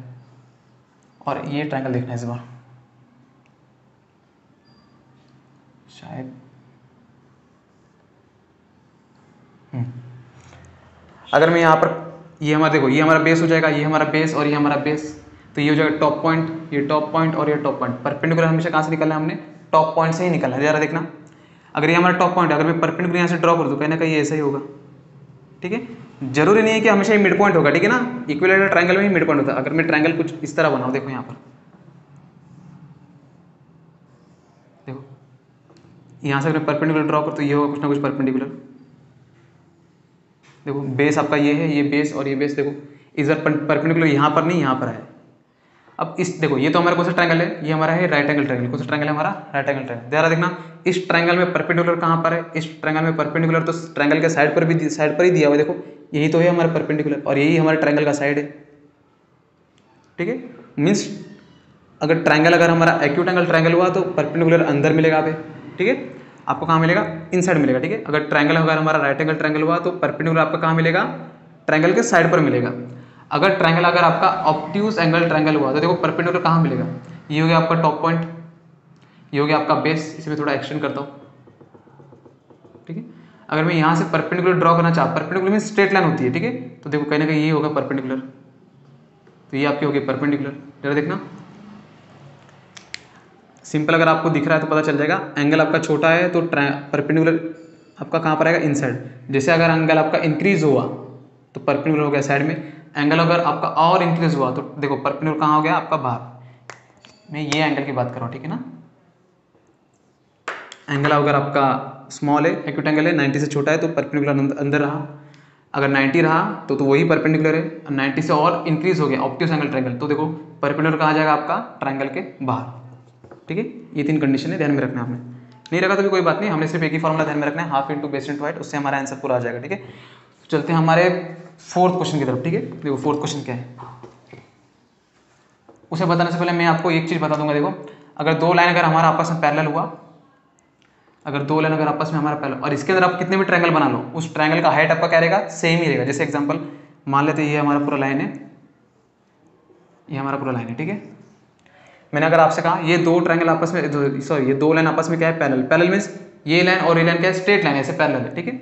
और ये ट्रायंगल देखना है इस बार, शायद अगर मैं यहाँ पर, ये हमारा देखो, ये हमारा बेस हो जाएगा, ये हमारा बेस और ये हमारा बेस, तो ये हो जाएगा टॉप पॉइंट, ये टॉप पॉइंट और ये टॉप पॉइंट। परपेंडिकुलर हमेशा कहाँ से निकलना है, हमने टॉप पॉइंट से ही निकलना है। जरा देखना, अगर ये हमारा टॉप पॉइंट है, अगर मैं परपेंडिकुलर यहाँ से ड्रॉ कर दूँ, कहीं ना कहीं ऐसा ही होगा, ठीक है। जरूरी नहीं है कि हमेशा ये मिड पॉइंट होगा, ठीक है ना, इक्विलैटरल ट्रायंगल में ही मिड पॉइंट होता है। अगर मैं ट्रायंगल कुछ इस तरह बनाऊँ, देखो यहाँ पर, देखो यहाँ से अगर मैं परपेंडिकुलर ड्रॉ कर तो ये होगा कुछ ना कुछ परपेंडिकुलर। देखो बेस आपका ये है, ये बेस और ये बेस, देखो इधर परपेंडिकुलर यहाँ पर नहीं, यहाँ पर है। अब इस देखो, ये तो हमारा कौन सा ट्रायंगल है, ये हमारा है राइट एंगल ट्रायंगल। कौन सा ट्रायंगल है हमारा, राइट एंगल ट्रायंगल। जरा देखना, इस ट्रायंगल में परपेंडिकुलर कहाँ पर है, इस ट्रायंगल में परपेंडिकुलर तो ट्रायंगल के साइड पर भी, साइड पर ही दिया हुआ है, देखो यही तो है हमारा परपेंडिकुलर और यही हमारे ट्रायंगल का साइड है, ठीक है। मीन्स अगर ट्रायंगल, अगर हमारा एक्यूट एंगल ट्रायंगल हुआ तो परपेंडिकुलर अंदर मिलेगा आप, ठीक है, आपको कहाँ मिलेगा, इनसाइड मिलेगा, ठीक है। अगर ट्रायंगल, अगर हमारा राइट एंगल ट्रायंगल हुआ तो परपेंडिकुलर आपका कहाँ मिलेगा, ट्रायंगल के साइड पर मिलेगा। अगर ट्रायंगल, अगर आपका ऑब्ट्यूज एंगल ट्रायंगल हुआ तो देखो परपेंडिकुलर कहाँ मिलेगा, ये हो गया आपका टॉप पॉइंट, ये हो गया आपका बेस, इसे मैं थोड़ा एक्सटेंड करता हूँ, ठीक है। अगर मैं यहाँ से परपेंडिकुलर ड्रॉ करना चाहता, परपेंडिकुलर में स्ट्रेट लाइन होती है, ठीक है, तो देखो कहीं ना कहीं ये होगा परपेंडिकुलर, तो ये आपकी होगी परपेंडिकुलर। जरा देखना, सिंपल अगर आपको दिख रहा है तो पता चल जाएगा, एंगल आपका छोटा है तो परपेंडिकुलर आपका कहाँ पर आएगा, इनसाइड। जैसे अगर एंगल आपका इंक्रीज हुआ तो परपेंडिकुलर हो गया साइड में, एंगल अगर आपका और इंक्रीज हुआ तो देखो परपेंडिकुलर कहाँ हो गया आपका बाहर। मैं ये एंगल की बात कर रहा हूँ, ठीक है ना। एंगल अगर आपका स्मॉल है, एक्यूट एंगल है, 90 से छोटा है तो परपेंडिकुलर अंदर रहा, अगर 90 रहा तो वही परपेंडिकुलर है, 90 से और इंक्रीज हो गया ऑब्ट्यूज एंगल ट्रायंगल तो देखो परपेंडिकुलर कहाँ जाएगा आपका, ट्रायंगल के बाहर, ठीक है। ये 3 कंडीशन है, ध्यान में रखना है आपने, नहीं रखा तो भी कोई बात नहीं, हमने सिर्फ एक ही फॉर्मूला ध्यान में रखना है, half into base into height, उससे हमारा आंसर पूरा आ जाएगा, ठीक है। तो चलते हैं हमारे फोर्थ क्वेश्चन की तरफ, ठीक है। देखो फोर्थ क्वेश्चन क्या है, उसे बताने से पहले मैं आपको एक चीज बता दूंगा। देखो अगर दो लाइन अगर हमारा आपस में पैरेलल हुआ, अगर दो लाइन अगर आपस में हमारा पैरेलल, और इसके अंदर आप कितने भी ट्रायंगल बना लो, उस ट्रायंगल का हाइट आपका क्या रहेगा, सेम ही रहेगा। जैसे एग्जांपल मान लेते हैं ये हमारा पूरा लाइन है, ये हमारा पूरा लाइन है, ठीक है। मैंने अगर आपसे कहा ये दो ट्रायंगल आपस में, सॉरी ये दो लाइन आपस में क्या है, पैरेलल। पैरेलल मींस ये लाइन और ये लाइन क्या है, स्ट्रेट लाइन, ऐसे पैरेलल है, ठीक है।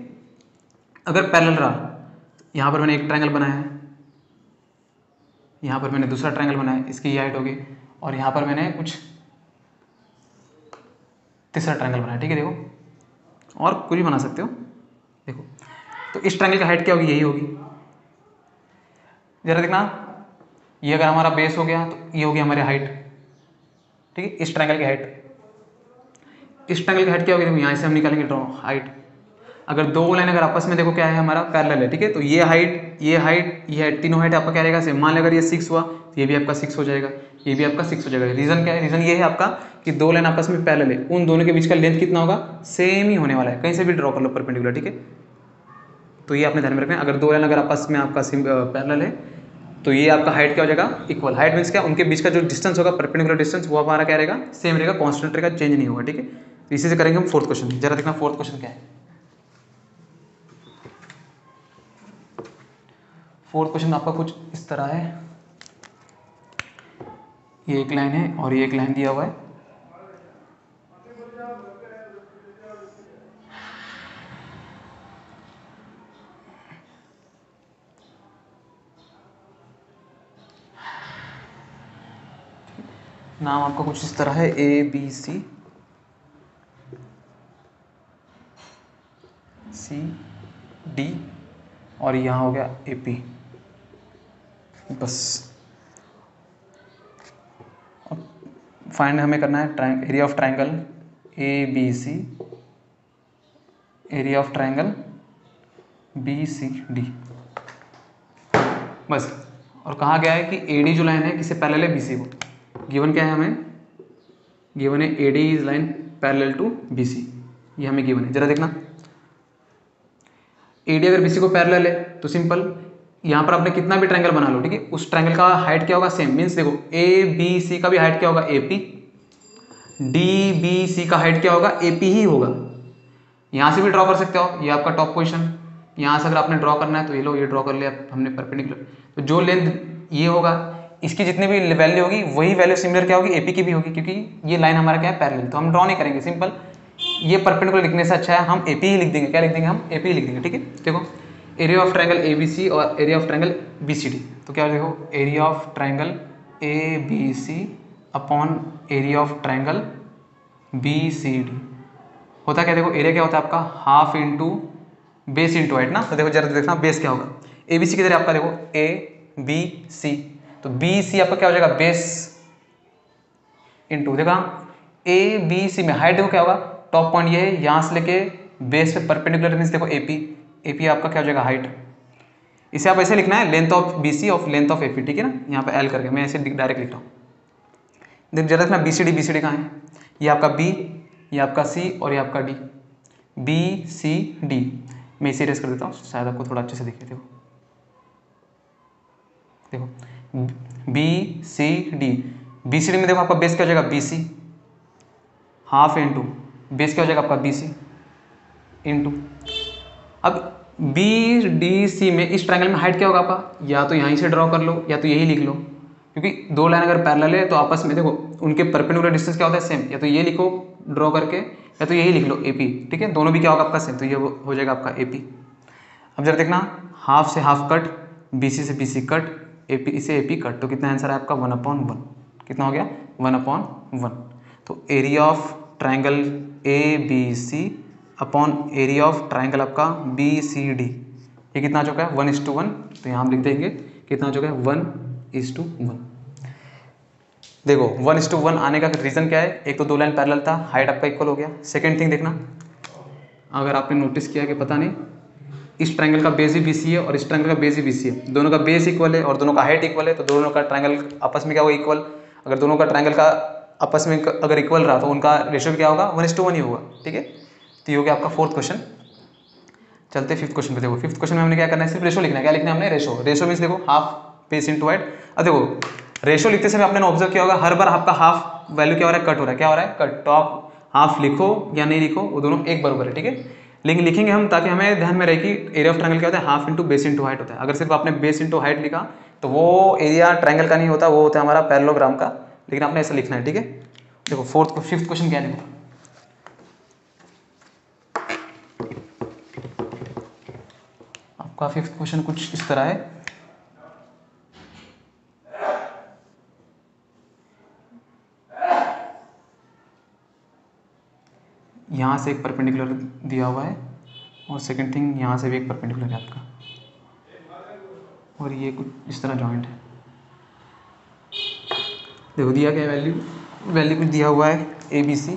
अगर पैरेलल रहा, यहाँ पर मैंने एक ट्रायंगल बनाया है, यहाँ पर मैंने दूसरा ट्रायंगल बनाया है, इसकी ये हाइट होगी, और यहाँ पर मैंने कुछ तीसरा ट्रायंगल बनाया, ठीक है। देखो और कुछ भी बना सकते हो, देखो तो इस ट्रायंगल की हाइट क्या होगी, यही होगी। जरा देखना, ये अगर हमारा बेस हो गया तो ये होगी हमारी हाइट, ठीक है। इस ट्रायंगल की हाइट, इस ट्रायंगल की हाइट क्या होगी, देखो यहाँ से हम निकालेंगे ड्रॉ हाइट। अगर दो लाइन अगर आपस में देखो क्या है हमारा, पैरेलल है, ठीक है, तो ये हाइट, ये हाइट, ये हाइट, तीनों हाइट आपका क्या रहेगा, सेम। मान लें अगर ये 6 हुआ तो ये भी आपका 6 हो जाएगा, ये भी आपका 6 हो जाएगा। रीजन क्या है, रीजन ये है आपका कि दो लाइन आपस में पैरेलल है, उन दोनों के बीच का लेंथ कितना होगा, सेम ही होने वाला है, कहीं से भी ड्रॉ कर लो परपेंडिकुलर, ठीक है। तो ये आपने ध्यान में रखना है, अगर दो लाइन अगर आपस में आपका पैरेलल है तो ये आपका हाइट क्या हो जाएगा, इक्वल। हाइट मीन्स क्या, उनके बीच का जो डिस्टेंस होगा परपेंडिकुलर डिस्टेंस, वो हमारा क्या रहेगा, सेम रहेगा, कांस्टेंट रहेगा, चेंज नहीं होगा, ठीक है। तो इसी से करेंगे हम फोर्थ क्वेश्चन। जरा देखना फोर्थ क्वेश्चन क्या है। फोर्थ क्वेश्चन आपका कुछ इस तरह है, ये एक लाइन है और ये एक लाइन दिया हुआ है, नाम आपका कुछ इस तरह है, A B C C D और यहाँ हो गया ए पी। बस फाइंड हमें करना है area of triangle A B C, area of triangle B C D, बस। और कहा गया है कि ए डी जो लाइन है किससे पैरेलल है, बी सी को। गिवन क्या है हमें, गिवन है A D is line parallel to B C, ये हमें गिवन है। जरा देखना, ए डी अगर बी सी को पैरेलल है तो सिंपल यहाँ पर आपने कितना भी ट्रायंगल बना लो, ठीक है, उस ट्रायंगल का हाइट क्या होगा, सेम। मीन्स देखो ए बी सी का भी हाइट क्या होगा, A P, D B C का हाइट क्या होगा, ए पी ही होगा। यहाँ से भी ड्रॉ कर सकते हो, ये आपका टॉप पोजीशन। यहाँ से अगर आपने ड्रॉ करना है तो ये लो, ये ड्रॉ कर लिया हमने परपेंडिकुलर। तो जो लेंथ ये होगा, इसकी जितनी भी वैल्यू होगी वही वैल्यू सिमिलर क्या होगी, एपी की भी होगी, क्योंकि ये लाइन हमारा क्या है, पैरेलल। तो हम ड्रॉ नहीं करेंगे, सिंपल ये परपेंडिकुलर लिखने से अच्छा है हम एपी ही लिख देंगे। क्या लिख देंगे, हम एपी ही लिख देंगे, ठीक है। देखो area of triangle A B C और area of triangle B C D, तो क्या देखो area of triangle A B C upon area of triangle B C D होता क्या, देखो एरिया क्या होता है आपका, half into base into height ना। तो देखो जरा देखना बेस क्या होगा, ए बी सी की तरह आपका देखो ए बी सी, तो बी सी आपका क्या हो जाएगा, बेस इंटू, देखा ए बी सी में हाइट देखो क्या होगा, टॉप पॉइंट ये है, यहाँ से लेके बेस पे परपेंडिकुलर, मीन्स देखो एपी आपका क्या हो जाएगा, हाइट। इसे आप ऐसे लिखना है, length of B C of length of AP, ठीक है ना। यहाँ पे एल करके मैं ऐसे डायरेक्ट लिख रहा हूँ। देखो जरा देखना बी सी डी कहाँ है, ये आपका बी, ये आपका सी और ये आपका डी, बी सी डी। मैं इसे रेस कर देता हूँ, शायद आपको थोड़ा अच्छे से दिखे। देखो B C D, B C D में देखो आपका बेस क्या हो जाएगा, B C, half into base क्या हो जाएगा आपका, बी सी इंटू। अब बी डी सी में इस ट्रायंगल में हाइट क्या होगा आपका, या तो यहीं से ड्रॉ कर लो या तो यही लिख लो, क्योंकि दो लाइन अगर पैरेलल है तो आपस में देखो उनके परपेंडिकुलर डिस्टेंस क्या होता है, सेम। या तो ये लिखो ड्रॉ करके या तो यही लिख लो एपी, ठीक है। दोनों भी क्या होगा आपका सेम, तो ये हो जाएगा आपका एपी। अब जरा देखना हाफ से हाफ कट, बीसी से बीसी कट, एपी से एपी कट, तो कितना आंसर है आपका 1/1। कितना हो गया, 1/1। तो area of triangle A B C upon area of triangle आपका बी सी डी, ये कितना आ चुका है, 1:1। तो यहाँ हम लिख देंगे कितना हो चुका है, 1:1। देखो 1:1 आने का रीज़न क्या है, एक तो दो लाइन पैरेलल था, हाइट आपका इक्वल हो गया। सेकंड थिंग देखना, अगर आपने नोटिस किया कि पता नहीं इस ट्रायंगल का बेस भी बीसी है और इस ट्रायंगल का बेस भी बीसी है, दोनों का बेस इक्वल है और दोनों का हाइट इक्वल है, तो दोनों का ट्रायंगल आपस में क्या होगा, इक्वल। अगर दोनों का ट्रायंगल का आपस में अगर इक्वल रहा तो उनका रेशियो क्या होगा, 1:1 ही होगा, ठीक है। तो ये हो गया आपका फोर्थ क्वेश्चन। चलते फिफ्थ क्वेश्चन पे। देखो फिफ्थ क्वेश्चन में हमने क्या करना है, सिर्फ रेशो लिखना है। क्या लिखना है हमने, रेशो। रेशो मीन्स देखो हाफ बेस इंटू हाइट। अब देखो रेशो लिखते समय आपने ऑब्जर्व किया होगा हर बार आपका हाफ वैल्यू क्या हो रहा है, कट हो रहा है। क्या हो रहा है, कट। टॉप हाफ लिखो या नहीं लिखो वो दोनों एक बराबर है, ठीक है। लेकिन लिखेंगे हम ताकि हमें ध्यान में रहे कि एरिया ऑफ ट्रायंगल क्या होता है, half into base into height होता है। अगर सिर्फ आपने बेस इंटू हाइट लिखा तो वो एरिया ट्रायंगल का नहीं होता, वो होता है हमारा पैरेललोग्राम का। लेकिन आपने ऐसा लिखना है, ठीक है। देखो फिफ्थ क्वेश्चन क्या है, देखो आपका फिफ्थ क्वेश्चन कुछ इस तरह है। यहाँ से एक परपेंडिकुलर दिया हुआ है और सेकंड थिंग यहाँ से भी एक परपेंडिकुलर है आपका, और ये कुछ इस तरह जॉइंट है। देखो दिया क्या है, वैल्यू कुछ दिया हुआ है, A B C,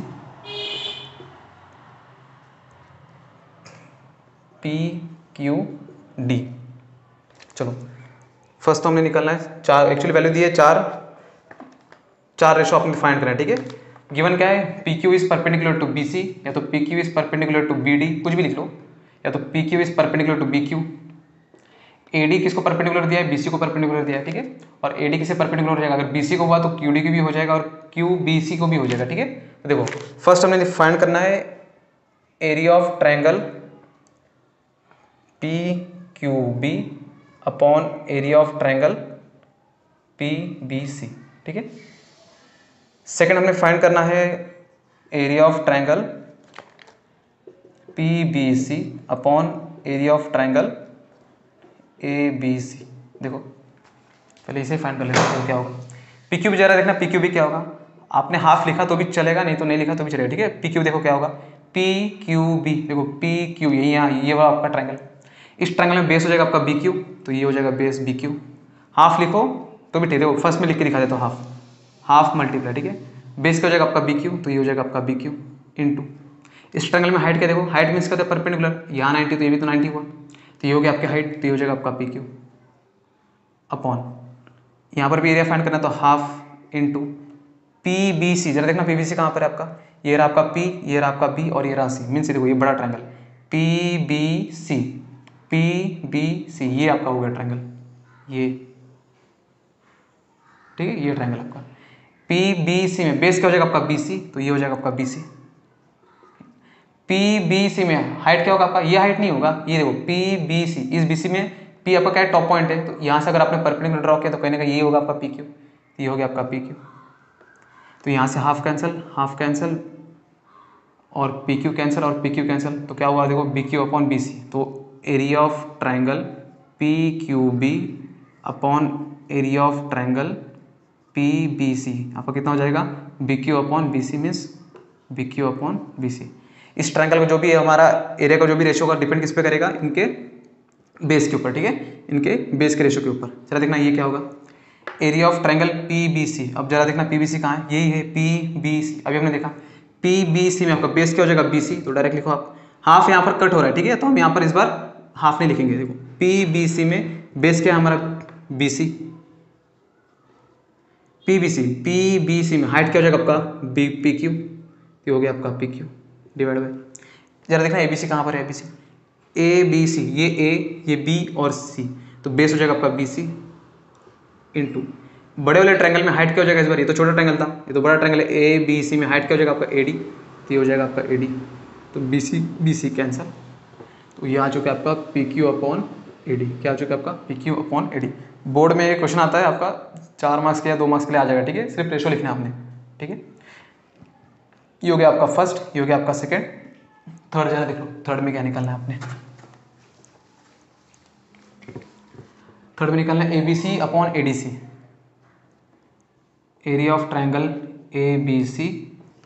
P Q D. चलो फर्स्ट तो हमने निकालना है चार, एक्चुअली वैल्यू दी है चार रेशो आपने फाइंड करना है, ठीक है। गिवन क्या है, P Q is perpendicular to B C, या तो P Q is perpendicular to B D, कुछ भी लिख लो, या तो P Q is perpendicular to B Q. A D किसको परपेंडिकुलर दिया है, बी सी को परपेंडिकुलर दिया है, ठीक है। और ए डी किसे परपेंडिकुलर हो जाएगा, अगर बी सी को हुआ तो क्यू डी की भी हो जाएगा और क्यू बी सी को भी हो जाएगा, ठीक है। तो देखो फर्स्ट हमने फाइंड करना है area of triangle P Q B upon area of triangle P B C, ठीक है। सेकंड हमने फाइंड करना है area of triangle P B C upon area of triangle A B C. देखो पहले इसे फाइंड कर लेते हैं क्या होगा। पी क्यू बी जरा देखना, पी क्यू बी क्या होगा, आपने हाफ लिखा तो भी चलेगा, नहीं तो नहीं लिखा तो भी चलेगा, ठीक है। पी क्यू देखो क्या होगा, पी क्यू बी, देखो पी क्यू यही यहाँ ये वाला आपका ट्रायंगल, इस ट्रायंगल में बेस हो जाएगा आपका बी क्यू, तो ये हो जाएगा बेस बी क्यू। हाफ लिखो तो भी ठीक है, देखो फर्स्ट में लिख के दिखा देता हूँ, हाफ मल्टीप्लाई, ठीक है। बेस क्या हो जाएगा आपका बी क्यू, तो ये हो जाएगा आपका बी क्यू इंटू इस ट्रायंगल में हाइट क्या, देखो हाइट मीन्स क्या होता है परपेंडिकुलर, यहाँ 90 तो ये भी तो 90 हुआ, तो ये हो गया आपकी हाइट, तो ये हो जाएगा आपका पी क्यू अपॉन, यहाँ पर भी एरिया फाइंड करना, तो half into P B C, जरा देखना पी बी सी कहाँ पर है आपका, ये रहा आपका पी, ये रहा आपका बी और ये रहा सी, मीन्स देखो ये बड़ा triangle P B C, P B C ये आपका हो गया ट्रायंगल ये, ठीक है। ये ट्रायंगल आपका पी बी सी में बेस क्या हो जाएगा आपका बी सी, तो ये हो जाएगा आपका B C. P B C में हाइट क्या होगा आपका, ये हाइट नहीं होगा, ये देखो पी बी सी, इस बी सी में पी आपका क्या है टॉप पॉइंट है, तो यहाँ से अगर आपने परपेंडिकुलर ड्रॉ किया तो कहीं ना कहीं ये होगा आपका पी क्यू, ये हो गया आपका पी क्यू। तो यहाँ से हाफ कैंसिल और पी क्यू कैंसिल और पी क्यू कैंसिल, तो क्या हुआ देखो B Q upon B C, तो area of triangle P Q B upon area of triangle P B C आपका कितना हो जाएगा, B Q upon B C means B Q upon B C. इस ट्रायंगल का जो भी हमारा एरिया का जो भी रेशियो का डिपेंड किस पे करेगा, इनके बेस के ऊपर, ठीक है, इनके बेस के रेशियो के ऊपर। चला देखना ये क्या होगा, area of triangle P B C, अब जरा देखना पी बी सी कहाँ है, यही है पी बी सी। अभी हमने देखा पी बी सी में आपका बेस क्या हो जाएगा बी सी, तो डायरेक्ट लिखो आप, हाफ यहाँ पर कट हो रहा है, ठीक है, तो हम यहाँ पर इस बार हाफ नहीं लिखेंगे, देखो पी बी सी में बेस क्या है हमारा B C, P B C में हाइट क्या हो जाएगा आपका बी पी क्यू, ये हो गया आपका पी क्यू डिवाइड बाय, जरा देखना ए बी सी कहाँ पर है, ए बी सी ये ए ये बी और सी, तो बेस हो जाएगा आपका बी सी इंटू बड़े वाले ट्रायंगल में हाइट क्या हो जाएगा इस बार, ये तो छोटा ट्रायंगल था, ये तो बड़ा ट्रायंगल है, ए बी सी में हाइट क्या हो जाएगा आपका ए डी, तो ये हो जाएगा आपका ए डी, तो बी सी कैंसल, तो ये आ चुका है आपका P Q upon A D, क्या आ चुका है आपका P Q upon A D. Board में एक क्वेश्चन आता है आपका 4 मार्क्स के या 2 मार्क्स के लिए आ जाएगा, ठीक है, सिर्फ रेशो लिखना है आपने, ठीक है। ये हो गया आपका फर्स्ट, ये हो गया आपका सेकेंड, थर्ड जरा देख लो, थर्ड में क्या निकालना है आपने, थर्ड में निकालना है A B C upon A D C, area of triangle A B C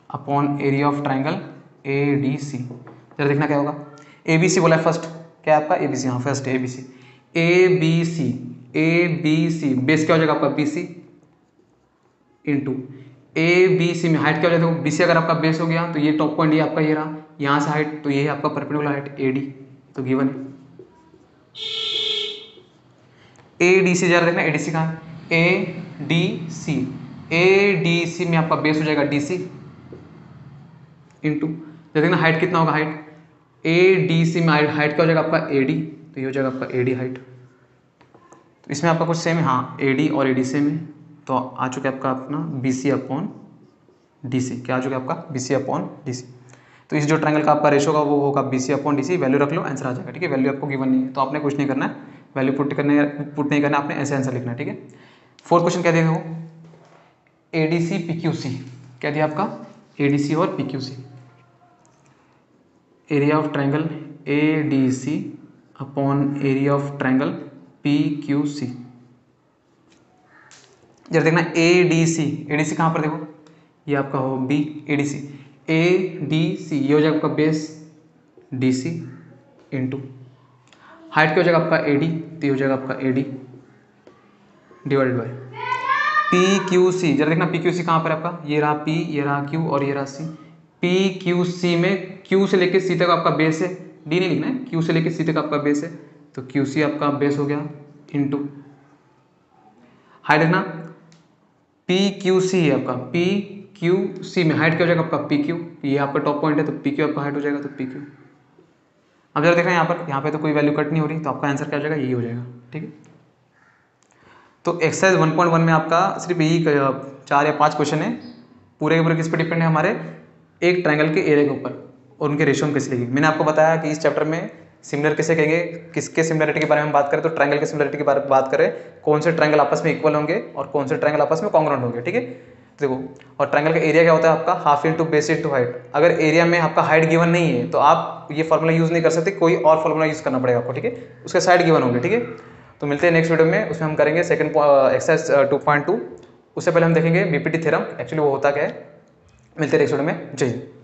upon area of triangle A D C. जरा देखना क्या होगा, ए बी सी बोला है फर्स्ट, क्या है आपका ए बी सी, हाँ first A B C, A B C base क्या हो जाएगा आपका B C into A B C में हाइट क्या हो जाएगा, बी सी अगर आपका बेस हो गया तो ये टॉप पॉइंट ये आपका ये रहा, यहाँ से हाइट तो ये है आपका परपेंडिकुलर हाइट ए डी, तो गिवन है ए डी सी। जरा देखना ए डी सी कहाँ है, ए डी सी में आपका बेस हो जाएगा डी सी इंटू जरा देखना हाइट कितना होगा, हाइट ए डी सी में हाइट क्या हो जाएगा आपका ए डी, तो ये हो जाएगा आपका ए डी हाइट, तो इसमें आपका कुछ सेम है, हाँ ए डी और ए डी सेम है, तो आ चुका है आपका अपना B C upon D C, क्या आ चुका है आपका B C upon D C. तो इस जो ट्रायंगल का आपका रेशो होगा वो होगा B C upon D C, value रख लो आंसर आ जाएगा, ठीक है। वैल्यू आपको गिवन नहीं है तो आपने कुछ नहीं करना है, वैल्यू पुट नहीं करना, आपने ऐसे आंसर लिखना है, ठीक है। फोर्थ क्वेश्चन क्या दिया हो, A D C P Q C, क्या दिया आपका ए डी सी और P Q C, area of triangle A D C upon area of triangle P Q C. जरा देखना ए डी सी कहाँ पर, देखो ये आपका हो B A D C, A D C ये हो जाएगा आपका base D C into height क्या हो जाएगा आपका ए डी, तो ये हो जाएगा आपका A D divided by P Q C. जरा देखना पी क्यू सी कहाँ पर है आपका, ये रहा पी, ये रहा क्यू और ये रहा सी, पी क्यू सी में क्यू से लेके सी तक आपका बेस है, डी नहीं लिखना है, क्यू से लेके सी तक आपका बेस है, तो क्यू सी आपका बेस हो गया इंटू हाइट देखना पी क्यू सी है आपका, पी क्यू सी में हाइट क्या हो जाएगा आपका पी क्यू, ये आपका टॉप पॉइंट है तो पी क्यू आपका हाइट हो जाएगा, तो पी क्यू। अब जरा देखना यहाँ पे तो कोई वैल्यू कट नहीं हो रही, तो आपका आंसर क्या हो जाएगा, यही हो जाएगा, ठीक है। तो एक्सरसाइज 1.1 में आपका सिर्फ यही 4 या 5 क्वेश्चन है, पूरे के पूरे किस पे डिपेंड है, हमारे एक ट्रायंगल के एरिया के ऊपर और उनके रेशियो कैसे लेंगे। मैंने आपको बताया कि इस चैप्टर में सिमिलर कैसे कहेंगे, किसके सिमिलरिटी के बारे में बात करें तो ट्रायंगल के सिमिलरिटी के बारे में बात करें, कौन से ट्रायंगल आपस में इक्वल होंगे और कौन से ट्रायंगल आपस में कॉन्ग्रुएंट होंगे, ठीक है। देखो और ट्रायंगल का एरिया क्या होता है आपका, half into base into height. अगर एरिया में आपका हाइट गिवन नहीं है तो आप ये फॉर्मूला यूज नहीं कर सकते, कोई और फॉर्मूला यूज करना पड़ेगा आपको, ठीक है, उसके साइड गिवन होंगे, ठीक है। तो मिलते हैं नेक्स्ट वीडियो में, उसमें हम करेंगे सेकंड एक्सरसाइज 2.2 उससे पहले हम देखेंगे बीपीटी थ्योरम, एक्चुअली वो होता क्या है। मिलते हैं नेक्स्ट वीडियो में। जय हिंद।